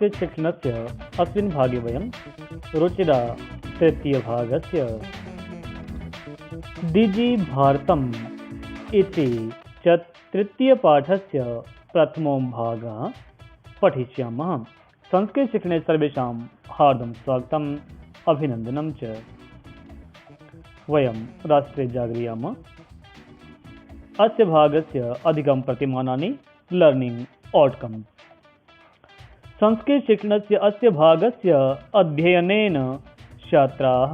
संस्कृतशिक्षणस्य अस्मिन् भागे वयं रुचिरा तृतीयभागस्य डिजिभारतम् इति तृतीयपाठस्य प्रथमो भागः पठिष्यामः। संस्कृतशिक्षणे सर्वेषां हार्दं स्वागतम् अभिनन्दनं च। वयं राष्ट्रे जागृयामः। अस्य भागस्य अधिकं प्रतिमानानि लर्निंग आउटकम्स। संस्कृतशिक्षणस्य अस्य भागस्य अध्ययनेन छात्राः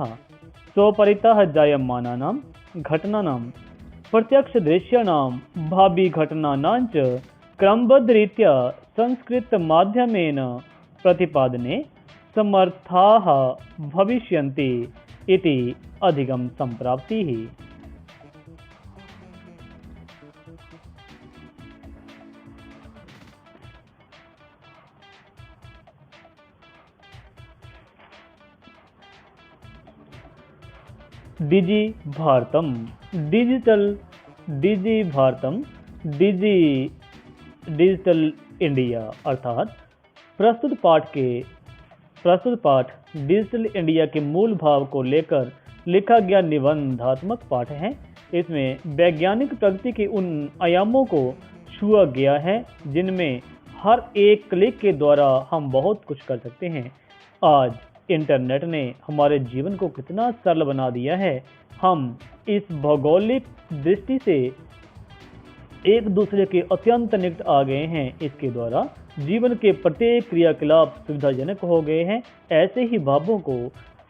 स्वपरितः जायमानानां घटनानां प्रत्यक्षदृश्यानां भाविघटनानां च क्रमबद्धरीत्या संस्कृतमाध्यमेन प्रतिपादने समर्थाः भविष्यन्ति इति अधिकं सम्प्राप्तिः। डिजिभारतम् डिजिटल इंडिया अर्थात प्रस्तुत पाठ डिजिटल इंडिया के मूल भाव को लेकर लिखा गया निबंधात्मक पाठ है। इसमें वैज्ञानिक प्रगति के उन आयामों को छुआ गया है जिनमें हर एक क्लिक के द्वारा हम बहुत कुछ कर सकते हैं। आज इंटरनेट ने हमारे जीवन को कितना सरल बना दिया है। हम इस भौगोलिक दृष्टि से एक दूसरे के अत्यंत निकट आ गए हैं। इसके द्वारा जीवन के प्रत्येक क्रियाकलाप सुविधाजनक हो गए हैं। ऐसे ही भावों को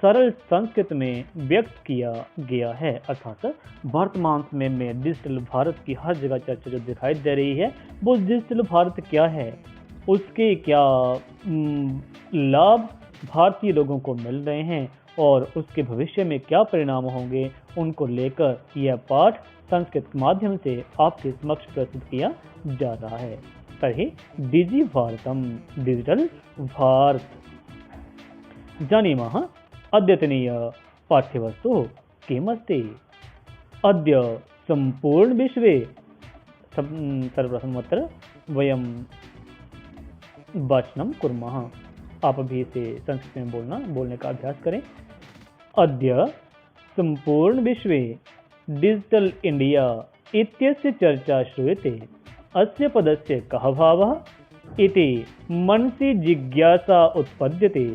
सरल संस्कृत में व्यक्त किया गया है। अर्थात वर्तमान समय में डिजिटल भारत की हर जगह चर्चा जो दिखाई दे रही है, वो डिजिटल भारत क्या है, उसके क्या लाभ भारतीय लोगों को मिल रहे हैं और उसके भविष्य में क्या परिणाम होंगे, उनको लेकर यह पाठ संस्कृत के माध्यम से आपके समक्ष प्रस्तुत किया जा रहा है। तर्हि डिजिभारतम् डिजिटल भारत जानीमः। अद्यतनीय पाठ्यवस्तुः किमस्ति? अद्य सम्पूर्ण विश्वे सर्वप्रथमत्र वयं वाचनं कुर्मः। आप भी इसे संस्कृत में बोलने का अभ्यास करें। अद्य सम्पूर्ण विश्वे डिजिटल इंडिया इत्यस्य चर्चा श्रूयते। अस्य पदस्य कः भावः इति मनसि जिज्ञासा उत्पद्यते।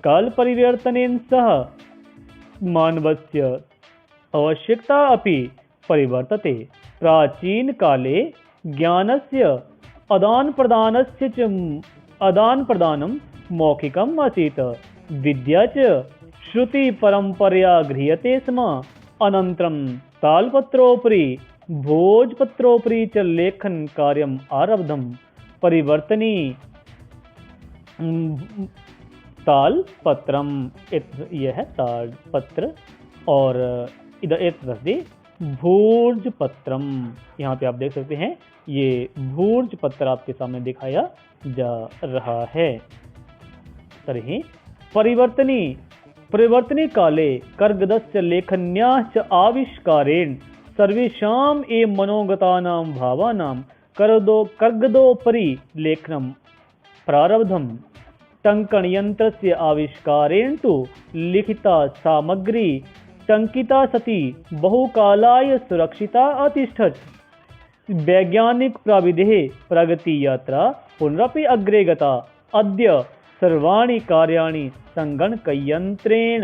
कालपरिवर्तनेन सह मानवस्य आवश्यकता अपि परिवर्तते। प्राचीनकाले ज्ञानस्य आदानप्रदानं मौखिकम् आसीत्। विद्या च श्रुतिपरम्परया गृह्यते स्म। अनन्तरं तालपत्रोपरि भोजपत्रोपरि च लेखन कार्यम् आरब्धम्। परिवर्तनी तालपत्रम, यह है तालपत्र और इधर एक भोजपत्रम। यहाँ पे आप देख सकते हैं ये भोजपत्र आपके सामने दिखाया जा रहा है। तर्हि परिवर्तनी काले कर्गदस्य लेखन्याः च आविष्कारेण सर्वेषाम् एव मनोगतानां भावानां कर्गदोपरि लेखनं प्रारब्धम्। टङ्कणयन्त्रस्य आविष्कारेण तु लिखिता सामग्री टङ्किता सती बहुकालाय सुरक्षिता अतिष्ठत्। वैज्ञानिक प्रविधेः प्रगतियात्रा पुनरपि अग्रे गता। अद्य सर्वाणि कार्याणि संगणकयन्त्रेण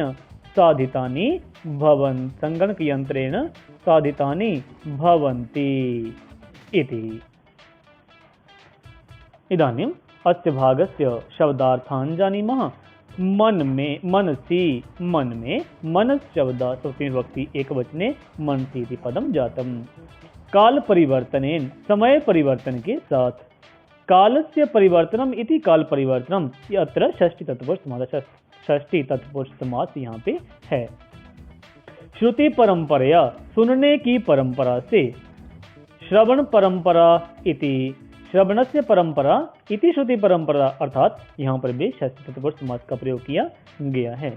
साधितानि भवन्ति इति। इदानीम् अस्य भागस्य शब्दार्थान् जानीमः। मन में शब्द विभक्ति एकवचने मनसि इति पदं जातम्। काल परिवर्तनेन समय परिवर्तन के साथ। कालस्य परिवर्तनम इति काल परिवर्तनम, अत्र षष्ठी तत्पुरुष समास यहाँ पे है। श्रुति परंपरा, सुनने की परंपरा से। श्रवण परंपरा इति श्रवणस्य परंपरा इति श्रुति परंपरा, अर्थात यहाँ पर भी षष्ठी तत्पुरुष समास का प्रयोग किया गया है।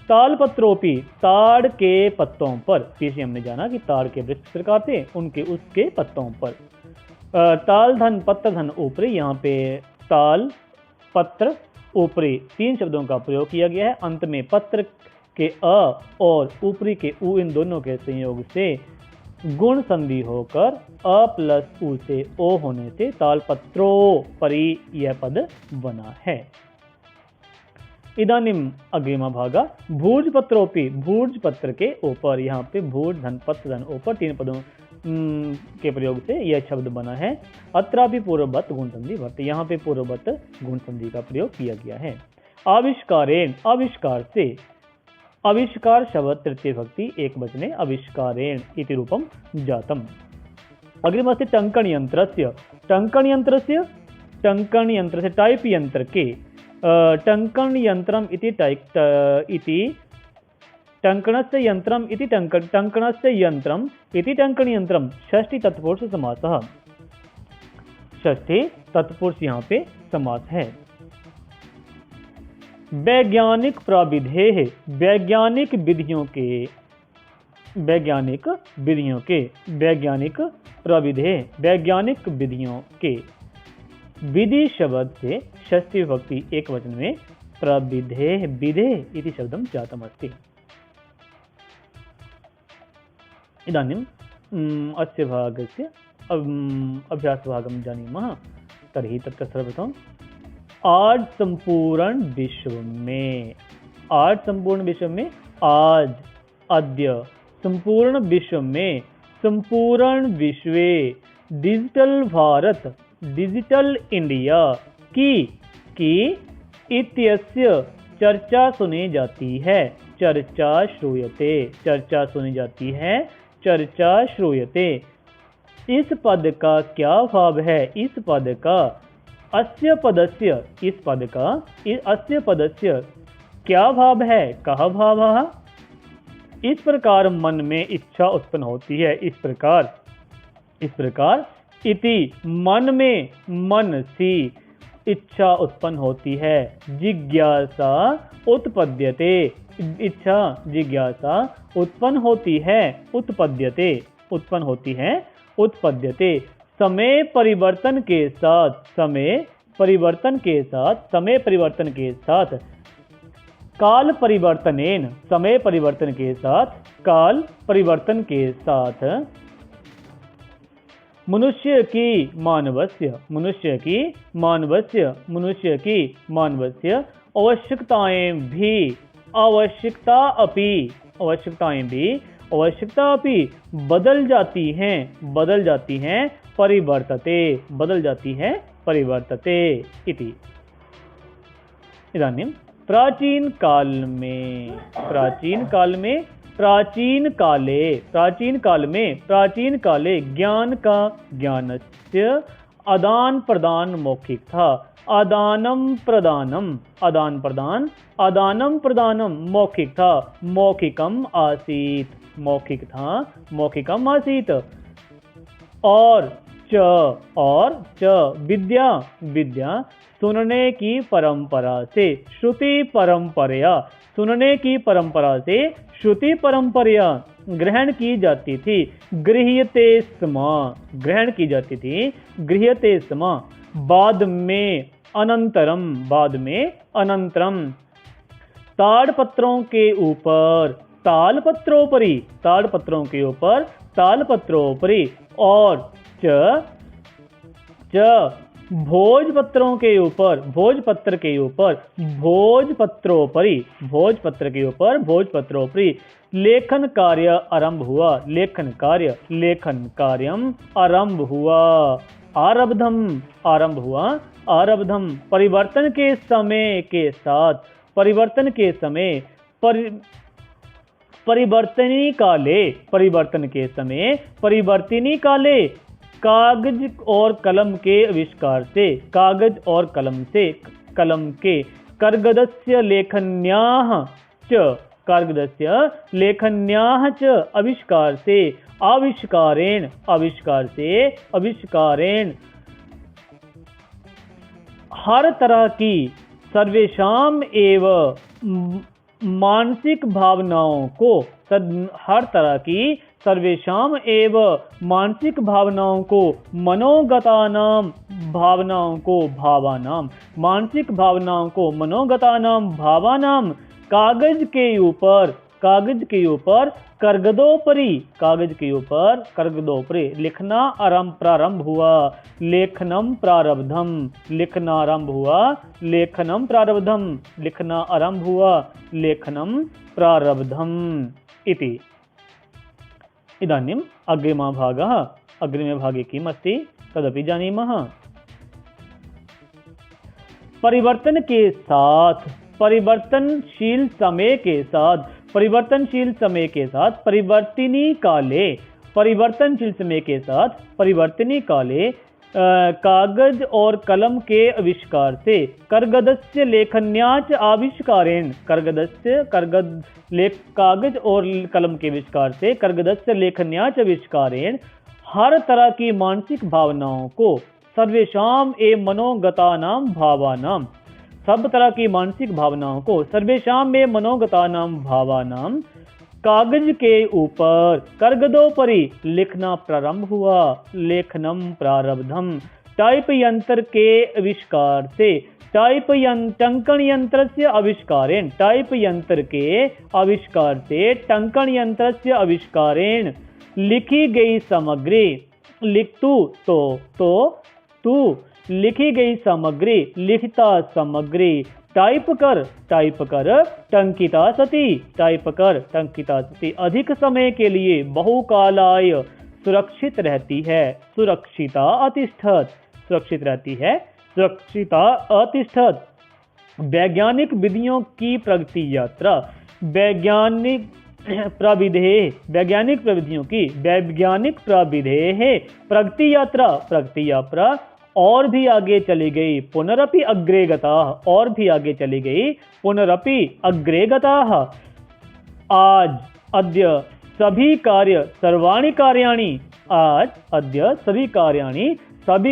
तालपत्रोपि, ताड़ के पत्तों पर। पीछे हमने जाना कि ताड़ के वृक्ष प्रकार थे, उसके पत्तों पर। ताल धन पत्त धन ऊपरी, यहाँ पे ताल पत्र, ऊपरी 3 शब्दों का प्रयोग किया गया है। अंत में पत्र के अ और ऊपरी के उ, इन दोनों के संयोग से गुण संधि होकर अ प्लस उ से ओ होने से तालपत्रोपरि यह पद बना है। इदानीम अग्रिम भागा भूर्जपत्रोपि, भूर्जपत्र के ऊपर, यहाँ पे भूर्ज धन पत्र धन ऊपर 3 पदों के प्रयोग से यह शब्द बना है। अत्रापि पूर्ववत गुण संधि वर्त, यहाँ पे पूर्ववत गुण संधि का प्रयोग किया गया है। आविष्कारेण, आविष्कार से, आविष्कार शब्द तृतीय भक्ति एक वचने आविष्कारेण इति रूपम जातम। अग्रिमस्ति टङ्कण यन्त्रस्य, टङ्कण यन्त्रस्य, टङ्कण यन्त्र से टाइप यंत्र के, टङ्कण यन्त्रम इति टङ्कणस्य यन्त्रम इति टङ्कणस्य यन्त्रम इति टङ्कण यन्त्रम षष्ठी तत्पुरुष समासः, षष्ठी तत्पुरुष यहाँ पे समास है। वैज्ञानिक प्रविधेः, वैज्ञानिक विधियों के, वैज्ञानिक विधियों के, वैज्ञानिक प्रविधेः वैज्ञानिक विधियों के, विधि शब्द से षष्ठी विभक्ति एक वचन में प्रविधेः विधेः इति शब्दं जातम् अस्ति। इदानीं अस्य भागस्य अभ्यासभागं जानीमः। तर्हि तत्र सर्वप्रथमं आज संपूर्ण विश्व में, आज संपूर्ण विश्व में, आज अद्य संपूर्ण विश्व में, संपूर्ण विश्वे डिजिटल भारत, डिजिटल इंडिया की इत्यस्य चर्चा सुनी जाती है, चर्चा श्रूयते, चर्चा सुनी जाती है, चर्चा श्रूयते। इस पद का क्या भाव है, इस पद का, अस्य पदस्य, इस पद का, अस्य पदस्य क्या भाव है, कः भावः। इस प्रकार मन में इच्छा उत्पन्न होती है, इस प्रकार, इस प्रकार इति मन में, मन सी इच्छा उत्पन्न होती है, जिज्ञासा उत्पद्यते, इच्छा जिज्ञासा उत्पन्न होती है, उत्पद्यते, उत्पन्न होती है, उत्पद्यते। समय परिवर्तन के साथ, समय परिवर्तन के साथ, समय परिवर्तन के साथ, काल परिवर्तनेन, समय परिवर्तन के साथ, काल परिवर्तन के साथ, मनुष्य की मानवस्य, मनुष्य की मानवस्य, मनुष्य की मानवस्य आवश्यकताएं भी, आवश्यकता अपि, आवश्यकताएं भी, आवश्यकता अपि बदल जाती हैं, बदल जाती हैं, परिवर्तते, बदल जाती है, परिवर्तते इति। इदानीं प्राचीन काल में, प्राचीन काल में, प्राचीन काले, प्राचीन काल में, प्राचीन काले ज्ञान का, ज्ञानस्य आदान प्रदान मौखिक था, आदानम प्रदानम, आदान प्रदान, आदानम प्रदानम मौखिक था, मौखिकम आसीत, मौखिक था, मौखिकम आसीत। और च विद्या, विद्या सुनने की परंपरा से, श्रुति परंपरा, सुनने की परंपरा से, श्रुति परंपरा ग्रहण की जाती थी, गृह्यते स्म, ग्रहण की जाती थी, गृह्यते स्म। बाद में, अनंतरम, बाद में, अनंतरम, ताड़पत्रों के ऊपर, तालपत्रोपरि, ताड़पत्रों के ऊपर, तालपत्रोपरि। और च भोजपत्रों के ऊपर, भोजपत्र के ऊपर, भोजपत्रोपरि, भोजपत्र के ऊपर, भोजपत्रोपरि लेखन कार्य आरंभ हुआ, लेखन कार्य, लेखन कार्यम आरंभ हुआ, आरब्धम, आरंभ हुआ, आरब्धम। परिवर्तन के समय के साथ, परिवर्तन के समय, परिवर्तनी काले, परिवर्तन के समय, परिवर्तनी काले कागज और कलम के आविष्कार से, कागज और कलम से, कलम के, कर्गदस्य लेखन्याः च, कर्गदस्य लेखन्याः च आविष्कार से, आविष्कारेण, आविष्कार से, आविष्कारेण हर तरह की, सर्वेषाम एवं मानसिक भावनाओं को, हर तरह की सर्वेषाम एव मानसिक भावनाओं को मनोगतानाम भावनाओं को भावानाम, मानसिक भावनाओं को मनोगतानाम भावानाम कागज के ऊपर कर्गदोपरि, कागज के ऊपर कर्गदोपरि लिखना प्रारंभ हुआ, लेखनम प्रारब्धम, लिखना आरंभ हुआ, लेखनम प्रारब्धम, लिखना आरंभ हुआ, लेखनम प्रारब्धम इति। इदानीम् अग्रिमः भागः, अग्रिमे भागे किम् अस्ति तदपि जानीमः। परिवर्तन के साथ, परिवर्तनशील समय के साथ, परिवर्तनशील समय के साथ, परिवर्तिनी काले, परिवर्तनशील समय के साथ, परिवर्तिनी काले कागज और कलम के आविष्कार से कर्गदस्य लेखन्याच आविष्कारेण, कर्गदस्य कागज और कलम के आविष्कार से कर्गदस्य लेखन्याच आविष्कारेण हर तरह की मानसिक भावनाओं को सर्वेषाम ए मनोगतानाम भावानाम, सब तरह की मानसिक भावनाओं को सर्वेषाम में मनोगतानाम भावानाम कागज के ऊपर कर्गदोपरि लिखना प्रारंभ हुआ, लेखनम प्रारब्धम, टाइप यंत्र के आविष्कार से, टंकन यंत्र से आविष्कारेण, टाइप यंत्र के आविष्कार से टंकन यंत्र से आविष्कारेण लिखी गई सामग्री, लिख तू लिखी गई सामग्री, लिखिता सामग्री, टाइप कर टंकिता सती, टाइप कर टंकिता सती अधिक समय के लिए बहुकालाय सुरक्षित रहती है, सुरक्षिता अतिष्ठत, सुरक्षित रहती है, सुरक्षिता अतिष्ठत। वैज्ञानिक विधियों की प्रगति यात्रा, वैज्ञानिक प्रविधियों की, वैज्ञानिक प्रविधि प्रगति यात्रा और भी आगे चली गई, पुनरपि अग्रे गता, और भी आगे चली गई, पुनरपि अग्रे गता। आज अद्य सभी कार्य सर्वाणि कार्याणि, आज अद्य सभी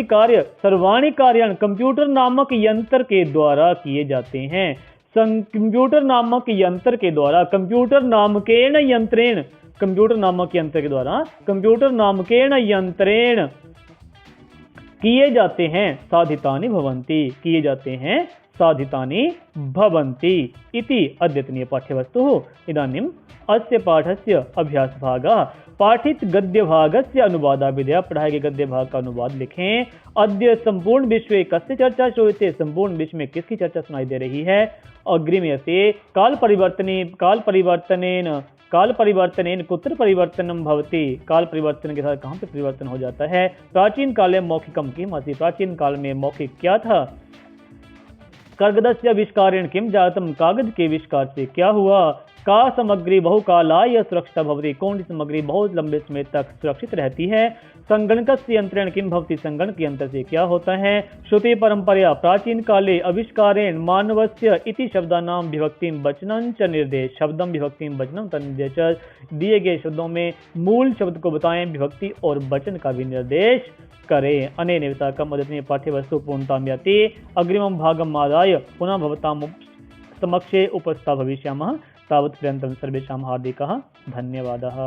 कार्य सर्वाणि कार्याणि कंप्यूटर नामक यंत्र के द्वारा किए जाते हैं, कंप्यूटर नामक यंत्र के द्वारा, कंप्यूटर नामकेन यंत्रेण, कंप्यूटर नामक यंत्र के द्वारा, कंप्यूटर नामकेन यंत्रेण किए जाते हैं, साधितानि भवन्ति, किए जाते हैं, साधितानि भवन्ति इति अद्यतनीय पाठ्यवस्तुः। इदानीम् अस्य पाठस्य अभ्यासभागः, पाठित गद्यभागस्य अनुवादाभिधेयः, पढ़ाए गए गद्य भाग का अनुवाद लिखें। अद्य संपूर्ण विश्वे कस्य चर्चा श्रूयते, संपूर्ण विश्व में किसकी चर्चा सुनाई दे रही है। अग्रिमे से काल परिवर्तनेन कुत्र परिवर्तनम भवति, काल परिवर्तन के साथ कहाँ पे परिवर्तन हो जाता है। प्राचीन काले मौखिकम किम आसीत्, प्राचीन काल में मौखिक क्या था। कर्गदस्य आविष्कारेण किम जातम, कागज के आविष्कार से क्या हुआ। का सामग्री बहुकालाय सुरक्षिता भवति, कौन सी सामग्री बहुत लंबे समय तक सुरक्षित रहती है। संगणकस्य यंत्रेण किम भवति, संगणक यंत्र से क्या होता है। श्रुति परंपरा प्राचीन काले आविष्कारेण मानवस्य इति शब्दानां विभक्तिं वचनं च निर्देश, शब्दम विभक्तिं वचनं च निर्देश, दिए गए शब्दों में मूल शब्द को बताएं, विभक्ति और वचन का भी निर्देश करें। अनेन विशाखम अद्यतनीय पाठ्यवस्तु पूर्णतां याति। अग्रिमं भागम् आदाय पुनः भवतां समक्षे उपस्था भविष्यामः। तावत् पर्यन्तं सर्वेषां हार्दिकः धन्यवादः।